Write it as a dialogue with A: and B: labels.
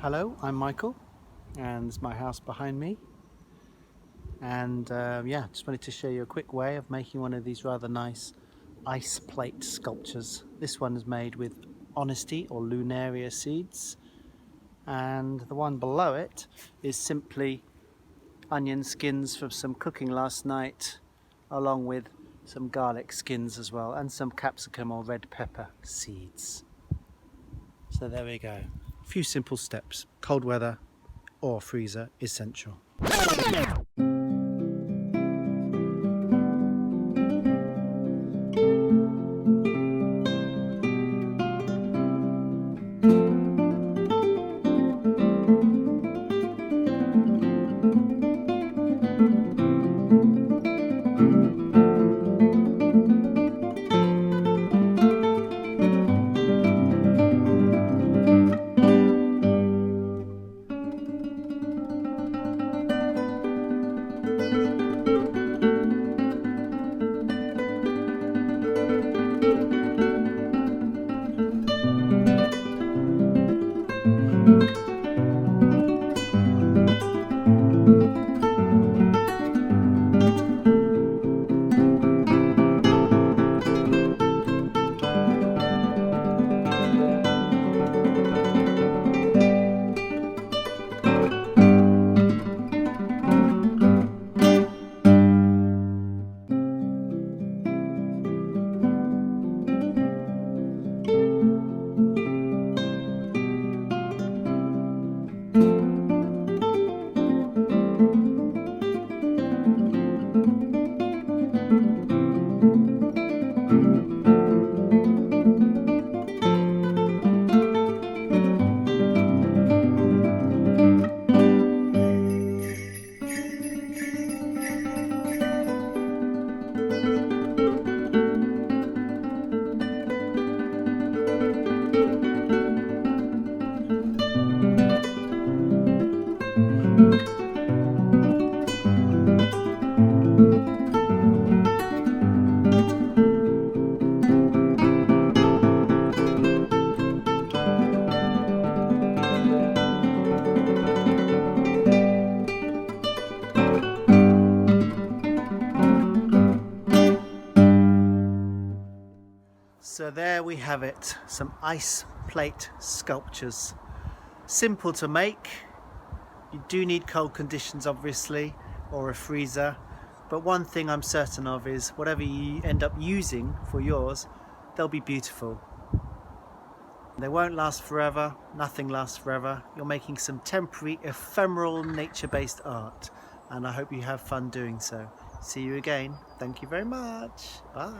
A: Hello, I'm Michael, and it's my house behind me. And yeah, just wanted to show you a quick way of making one of these rather nice ice plate sculptures. This one is made with honesty or lunaria seeds, and the one below it is simply onion skins from some cooking last night, along with some garlic skins as well, and some capsicum or red pepper seeds. So there we go. A few simple steps. Cold weather or freezer essential. So there we have it, some ice plate sculptures. Simple to make. You do need cold conditions obviously, or a freezer, but one thing I'm certain of is whatever you end up using for yours, they'll be beautiful. They won't last forever, nothing lasts forever. You're making some temporary, ephemeral, nature-based art, and I hope you have fun doing so. See you again. Thank you very much. Bye.